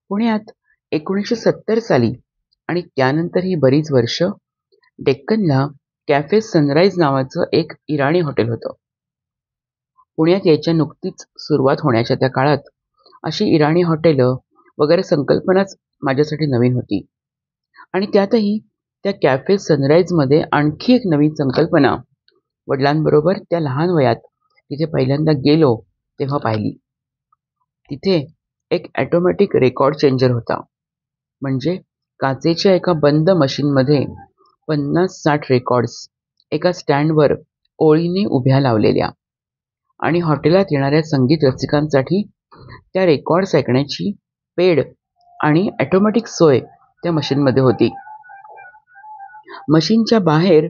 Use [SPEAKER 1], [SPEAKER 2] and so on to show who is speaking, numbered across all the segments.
[SPEAKER 1] पुण्यात 1970 साली आणि त्यानंतरही बरीच वर्ष डेक्कनला कॅफे सनराईज नावाचं एक इराणी हॉटेल होतं. पुण्यात यायच्या नुकतीच सुरुवात होण्याच्या त्या काळात अशी इराणी हॉटेलं वगैरे संकल्पनाच माझ्यासाठी नवीन होती. आणि त्यातही त्या कॅफे सनराईजमध्ये आणखी एक नवीन संकल्पना वडिलांबरोबर त्या लहान वयात तिथे पहिल्यांदा गेलो तेव्हा पाहिली. तिथे एक ऑटोमॅटिक रेकॉर्ड चेंजर होता. म्हणजे काचेच्या एका बंद मशीनमध्ये 50-60 रेकॉर्ड्स एका स्टँडवर ओळीने उभ्या लावलेल्या आणि हॉटेलात येणाऱ्या संगीत रसिकांसाठी त्या रेकॉर्ड्स ऐकण्याची पेड आणि ऑटोमॅटिक सोय त्या मशीनमध्ये होती. मशीनच्या बाहेर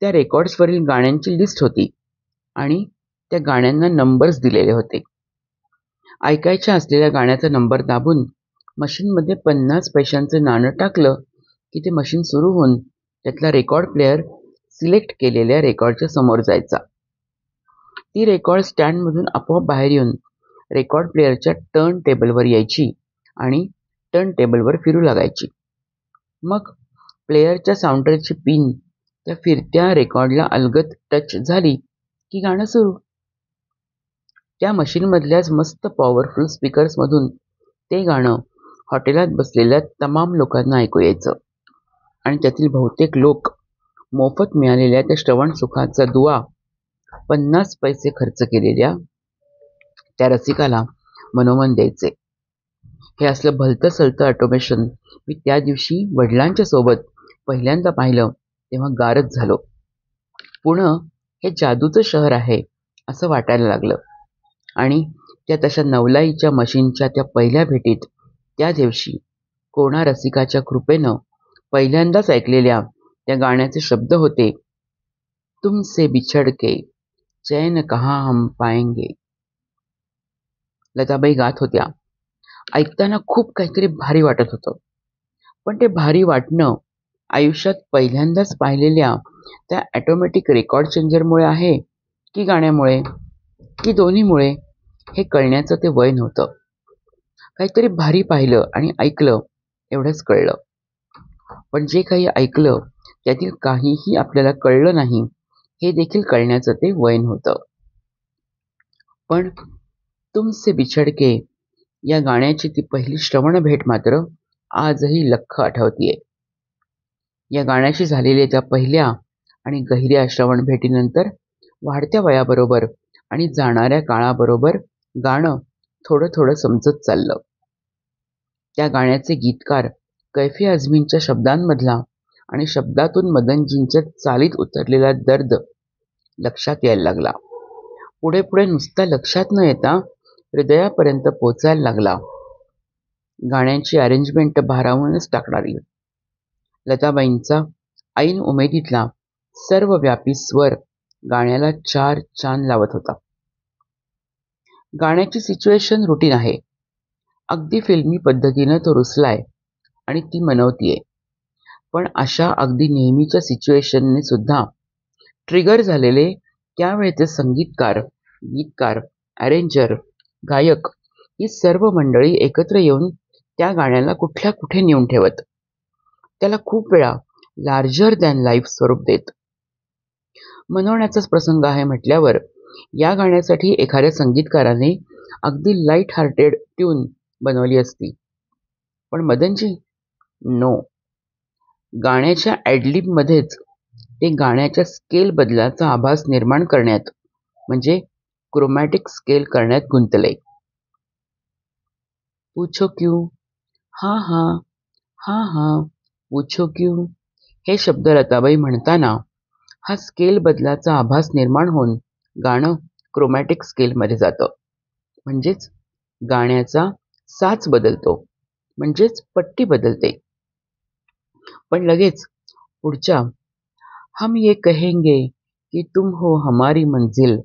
[SPEAKER 1] त्या रेकॉर्ड्सवरील गाण्यांची लिस्ट होती आणि त्या गाण्यांना नंबर्स दिलेले होते. ऐकायच्या असलेल्या गाण्याचा नंबर दाबून मशीनमध्ये 50 पैशांचं नाणं टाकलं की ते मशीन सुरू होऊन त्यातला रेकॉर्ड प्लेअर सिलेक्ट केलेल्या रेकॉर्डच्या समोर जायचा. ती रेकॉर्ड स्टँडमधून आपोआप बाहेर येऊन रेकॉर्ड प्लेअरच्या टर्न टेबलवर यायची आणि टर्न टेबलवर फिरू लागायची. मग प्लेअरच्या साऊंडरची पिन त्या फिरत्या रेकॉर्डला अलगद टच झाली की गाणं सुरू. त्या मशीनमधल्याच मस्त पॉवरफुल स्पीकर्समधून ते गाणं हॉटेलात बसलेल्या तमाम लोकांना ऐकू यायचं आणि त्यातील बहुतेक लोक मोफत मिळालेल्या त्या श्रवण सुखाचा दुवा 50 पैसे खर्च केलेल्या त्या रसिकाला मनोमन द्यायचे. हे असलं भलतं सलतं ऑटोमेशन मी त्या दिवशी वडिलांच्या सोबत पहिल्यांदा पाहिलं तेव्हा गारच झालो. पुणे हे जादूचं शहर आहे असं वाटायला लागलं. आणि त्या तशा नवलाईच्या मशीनच्या त्या पहिल्या भेटीत त्या दिवशी कोणा रसिकाच्या कृपेनं पहिल्यांदाच ऐकलेल्या त्या गाण्याचे शब्द होते, तुमसे बिछड़ के चैन कहाँ हम पाएंगे. लताबाई गात होत्या. ऐकताना खूप काहीतरी भारी वाटत होतं. पण ते भारी वाटणं आयुष्यात पहिल्यांदाच पाहिलेल्या त्या ऑटोमॅटिक रेकॉर्ड चेंजरमुळे आहे की गाण्यामुळे की दोन्हीमुळे हे कळण्याचं ते वय नव्हतं. काहीतरी भारी पाहिलं आणि ऐकलं एवढंच कळलं. पण जे काही ऐकलं त्यातील काहीही आपल्याला कळलं नाही हे देखील कळण्याचं ते वय नव्हतं. पण तुमसे बिछड़ के या गाण्याची ती पहिली श्रवण भेट मात्र आजही लख्ख आठवतीये. या गाण्याशी झालेल्या त्या पहिल्या आणि गहिऱ्या श्रवण भेटीनंतर वाढत्या वयाबरोबर आणि जाणाऱ्या काळाबरोबर गाणं थोडं थोडं समजत चाललं. त्या गाण्याचे गीतकार कैफी आझमींच्या शब्दांमधला आणि शब्दातून मदनजींच्या चालीत उतरलेला दर्द लक्षात यायला लागला. पुढे पुढे नुसता लक्षात न येता हृदयापर्यंत पोचायला लागला. गाण्यांची अरेंजमेंट भारावूनच टाकणारी लताबाईंचा ऐन उमेदीतला सर्वव्यापी स्वर गाण्याला 4 चान लावत होता. गाण्याची सिच्युएशन रुटीन आहे. अगदी फिल्मी पद्धतीनं तो रुसलाय आणि ती मनवतीये. पण अशा अगदी नेहमीच्या सिच्युएशनने सुद्धा ट्रिगर झालेले त्यावेळेचे संगीतकार, गीतकार, अरेंजर, गायक ही सर्व मंडळी एकत्र येऊन त्या गाण्याला कुठल्या कुठे नेऊन ठेवत. त्याला खूप वेळा लार्जर दॅन लाईफ स्वरूप देत. मनवण्याचाच प्रसंग आहे म्हटल्यावर या गाण्यासाठी एखाद्या संगीतकाराने अगदी लाईट हार्टेड ट्यून बनवली असती. पण मदनजी नो. गाण्याच्या ॲडलिबमध्येच ते गाण्याच्या स्केल बदलाचा आभास निर्माण करण्यात म्हणजे क्रोमॅटिक स्केल करण्यात गुंतले. पूछो क्यों, हाँ हाँ, हाँ हाँ, पूछो क्यों हे शब्द लताबाई म्हणताना हा स्केल बदलाचा आभास निर्माण होऊन गाणं क्रोमॅटिक स्केलमध्ये जातं. म्हणजेच गाण्याचा साच बदलतो. म्हणजेच पट्टी बदलते. पण लगेच पुढच्या हम ये कहेंगे कि तुम हो हमारी मंजिल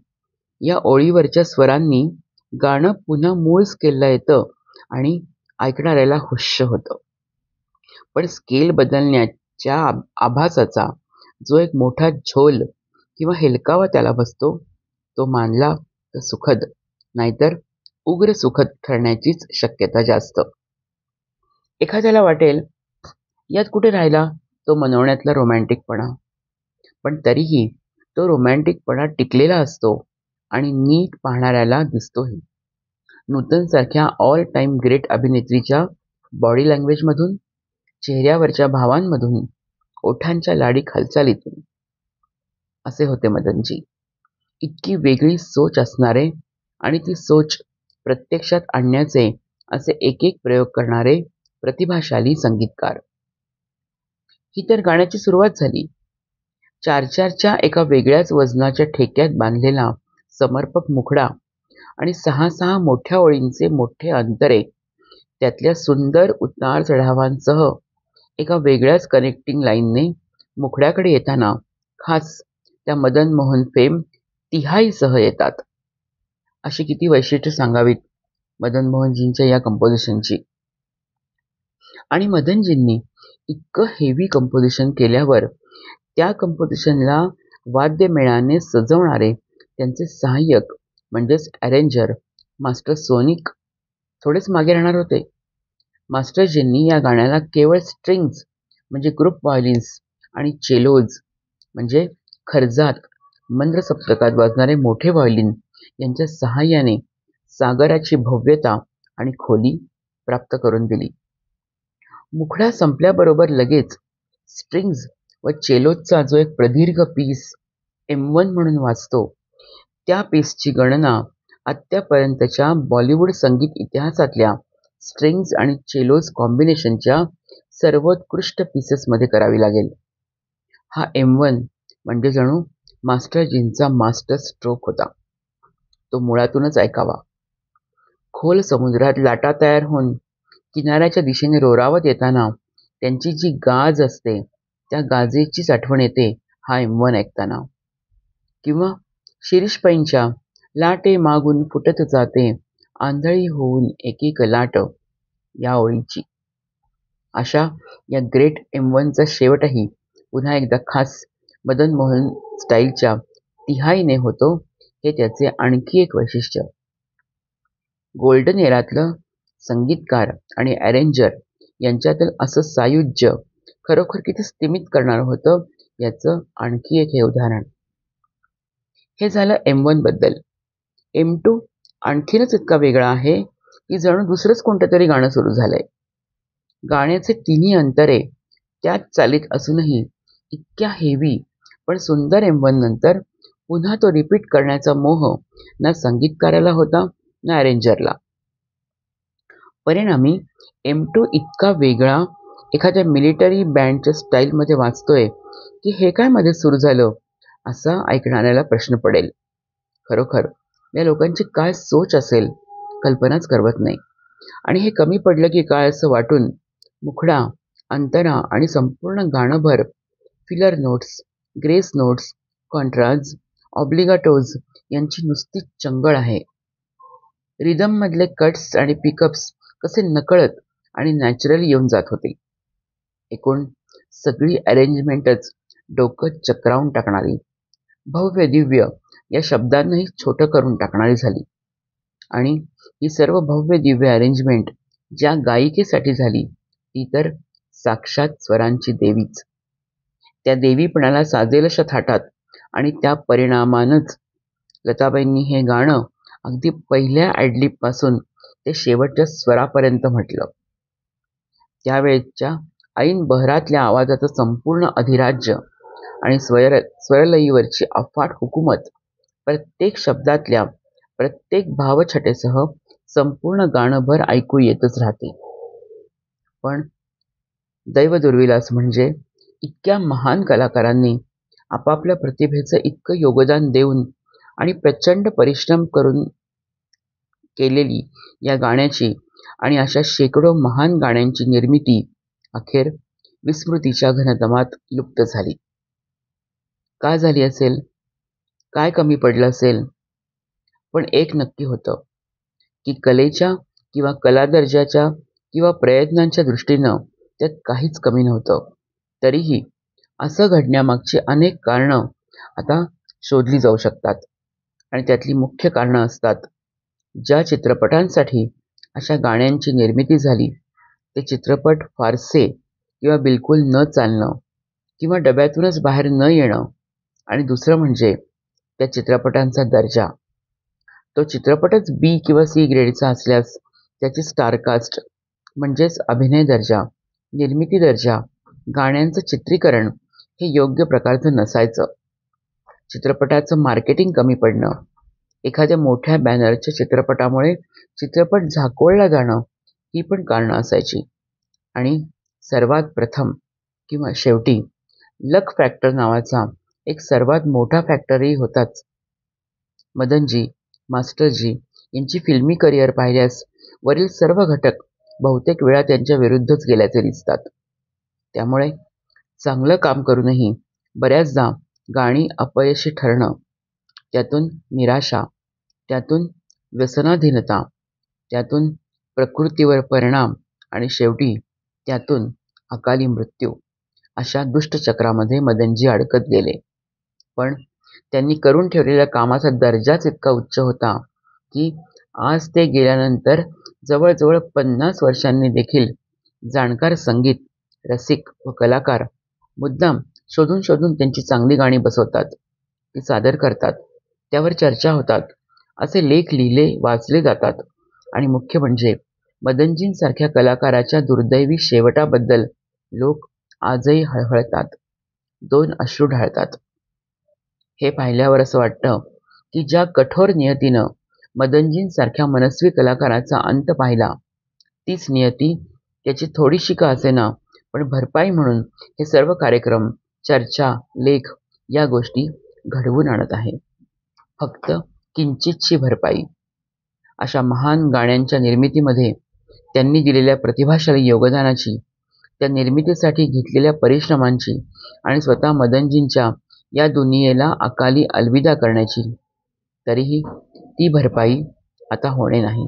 [SPEAKER 1] या ओळीवरच्या स्वरांनी गाणं पुन्हा मूळ स्केलला येतं आणि ऐकणाऱ्याला हुश्य होतं. पण स्केल बदलण्याच्या आभासाचा जो एक मोठा झोल किंवा हेलकावा त्याला बसतो तो मानला तर सुखद नाहीतर उग्र सुखद ठरण्याचीच शक्यता जास्त. एखाद्याला वाटेल यात कुठे राहिला तो मनवण्यातला रोमॅन्टिकपणा, पण तरीही तो रोमॅन्टिकपणा टिकलेला असतो आणि नीट पाहणाऱ्याला दिसतोही. नूतनसारख्या ऑल टाइम ग्रेट अभिनेत्रीच्या बॉडी लँग्वेजमधून, चेहऱ्यावरच्या भावांमधून, ओठांच्या लाडीक हालचालीतून. असे होते मदनजी. इतकी वेगळी सोच असणारे आणि ती सोच प्रत्यक्षात आणण्याचे असे एक एक प्रयोग करणारे प्रतिभाशाली संगीतकार. ही तर गाण्याची सुरुवात झाली. 4-4च्या एका वेगळ्याच वजनाच्या ठेक्यात बांधलेला समर्पक मुखडा आणि 6-6 मोठ्या ओळींचे मोठे अंतरे, त्यातल्या सुंदर उतार चढावांसह एका वेगळ्याच कनेक्टिंग लाईनने मुखड्याकडे येताना खास त्या मदन मोहन फेम तिहाईसह येतात. अशी किती वैशिष्ट्य सांगावीत मदन मोहनजींच्या या कंपोजिशनची. आणि मदनजींनी इतकं हेवी कंपोजिशन केल्यावर त्या कंपोजिशनला वाद्यमेळाने सजवणारे त्यांचे सहाय्यक म्हणजेच अरेंजर मास्टर सोनिक थोडेच मागे राहणार होते. मास्टरजींनी या गाण्याला केवळ स्ट्रिंग्ज म्हणजे ग्रुप व्हायोलिन्स आणि चेलोज म्हणजे खर्जात मंद्र सप्तकात वाजणारे मोठे व्हायोलिन यांच्या सहाय्याने सागराची भव्यता आणि खोली प्राप्त करून दिली. मुखडा संपल्याबरोबर लगेच स्ट्रिंग्ज व चेलोचा जो एक प्रदीर्घ पीस M1 म्हणून वाजतो, त्या पीसची गणना आत्तापर्यंतच्या बॉलिवूड संगीत इतिहासातल्या स्ट्रिंग्ज आणि चेलोज कॉम्बिनेशनच्या सर्वोत्कृष्ट पीसेसमध्ये करावी लागेल. हा M1 म्हणजे जणू मास्टरजींचा मास्टर स्ट्रोक होता. तो मुळातूनच ऐकावा. खोल समुद्रात लाटा तयार होऊन किनाऱ्याच्या दिशेने रोरावत येताना त्यांची जी गाज असते, त्या गाजेचीच आठवण येते हा M1 ऐकताना. किंवा शिरीष पैंच्या लाटे मागून फुटत जाते आंधळी होऊन एक एक लाट या ओळीची. अशा या ग्रेट M1चा शेवटही पुन्हा एकदा खास मदन मोहन स्टाईलच्या तिहाईने होतो, हे त्याचे आणखी एक वैशिष्ट्य. गोल्डन एरातलं संगीतकार आणि अरेंजर यांच्यातील असं सायुज्य खरोखर किती स्तिमित करणारं होतं याचं आणखी एक हे उदाहरण. हे झालं M1 बद्दल. M2 आणखीनच इतका वेगळा आहे की जणू दुसरंच कोणतं तरी गाणं सुरू झालंय. गाण्याचे तिन्ही अंतरे त्याच चालीत असूनही इतक्या हेवी पण सुंदर M1 नंतर पुन्हा तो रिपीट करण्याचा मोह ना संगीतकाराला होता ना अरेंजरला. परिणामी M2 इतका वेगळा एखाद्या मिलिटरी बँडच्या स्टाईलमध्ये वाजतोय की हे काय मध्ये सुरू झालं असा ऐकणाऱ्याला प्रश्न पडेल. खरोखर या लोकांची काय सोच असेल कल्पनाच करवत नाही. आणि हे कमी पडलं की काय असं वाटून मुखडा, अंतरा आणि संपूर्ण गाणंभर फिलर नोट्स, ग्रेस नोट्स, कॉन्ट्राज, ऑब्लिगाटोज यांची नुसती चंगळ आहे. रिदममधले कट्स आणि पिकअप्स कसे नकळत आणि नॅचरली येऊन जात होते. एकूण सगळी अरेंजमेंटच डोकं चक्रावून टाकणारी, भव्य दिव्य या शब्दांनाही छोटं करून टाकणारी झाली. आणि ही सर्व भव्य दिव्य अरेंजमेंट ज्या गायिकेसाठी झाली ती तर साक्षात स्वरांची देवीच. त्या देवीपणाला साजेल अशा थाटात आणि त्या परिणामानंच लताबाईंनी हे गाणं अगदी पहिल्या ॲडलिबपासून ते शेवटच्या स्वरापर्यंत म्हटलं. त्यावेळच्या ऐन बहरातल्या आवाजाचं संपूर्ण अधिराज्य आणि स्वरलयीवरची अफाट हुकूमत प्रत्येक शब्दातल्या प्रत्येक भावछटेसह संपूर्ण गाणंभर ऐकू येतच राहते. पण दैवदुर्विलास म्हणजे इतक्या महान कलाकारांनी आपापल्या प्रतिभेचं इतकं योगदान देऊन आणि प्रचंड परिश्रम करून केलेली या गाण्याची आणि अशा शेकडो महान गाण्यांची निर्मिती अखेर विस्मृतीच्या घनदमात लुप्त झाली. का झाली असेल? काय कमी पडलं असेल? पण एक नक्की होतं की कलेच्या किंवा कलादर्जाच्या किंवा प्रयत्नांच्या दृष्टीनं त्यात काहीच कमी नव्हतं. तरीही असं घडण्यामागची अनेक कारणं आता शोधली जाऊ शकतात आणि त्यातली मुख्य कारणं असतात ज्या चित्रपटांसाठी अशा गाण्यांची निर्मिती झाली ते चित्रपट फारसे किंवा बिलकुल न चालणं किंवा डब्यातूनच बाहेर न येणं आणि दुसरं म्हणजे त्या चित्रपटांचा दर्जा. तो चित्रपटच बी किंवा सी ग्रेडचा असल्यास त्याची स्टारकास्ट म्हणजेच अभिनय दर्जा, निर्मिती दर्जा, गाण्यांचं चित्रीकरण हे योग्य प्रकारचं नसायचं. चित्रपटाचं मार्केटिंग कमी पडणं, एखाद्या मोठ्या बॅनरच्या चित्रपटामुळे चित्रपट झाकोळला जाणं ही पण कारणं असायची. आणि सर्वात प्रथम किंवा शेवटी लक फॅक्टर नावाचा एक सर्वात मोठा फॅक्टरही होताच. मदनजी, मास्टरजी यांची फिल्मी करिअर पाहिल्यास वरील सर्व घटक बहुतेक वेळा त्यांच्या विरुद्धच गेल्याचे दिसतात. त्यामुळे चांगलं काम करूनही बऱ्याचदा गाणी अपयशी ठरणं, त्यातून निराशा, त्यातून व्यसनाधीनता, त्यातून प्रकृतीवर परिणाम आणि शेवटी त्यातून अकाली मृत्यू अशा दुष्टचक्रामध्ये मदनजी अडकत गेले. पण त्यांनी करून ठेवलेल्या कामाचा दर्जाच इतका उच्च होता की आज ते गेल्यानंतर जवळजवळ 50 वर्षांनी देखील जाणकार संगीत रसिक व कलाकार मुद्दाम शोधून शोधून त्यांची चांगली गाणी बसवतात, ती सादर करतात, त्यावर चर्चा होतात, असे लेख लिहिले वाचले जातात आणि मुख्य म्हणजे मदनजींसारख्या कलाकाराच्या दुर्दैवी शेवटाबद्दल लोक आजही हळहळतात, 2 अश्रू ढाळतात. हे पाहिल्यावर असं वाटतं की ज्या कठोर नियतीनं मदनजींसारख्या मनस्वी कलाकाराचा अंत पाहिला, तीच नियती त्याची थोडीशी का असेना पण भरपाई म्हणून हे सर्व कार्यक्रम, चर्चा, लेख या गोष्टी घडवून आणत आहे. फक्त किंचितशी भरपाई. अशा महान गाण्यांच्या निर्मितीमध्ये त्यांनी दिलेल्या प्रतिभाशाली योगदानाची, त्या निर्मितीसाठी घेतलेल्या परिश्रमांची आणि स्वतः मदनजींच्या या दुनियेला अकाली अलविदा करण्याची, तरीही ती भरपाई आता होणे नाही.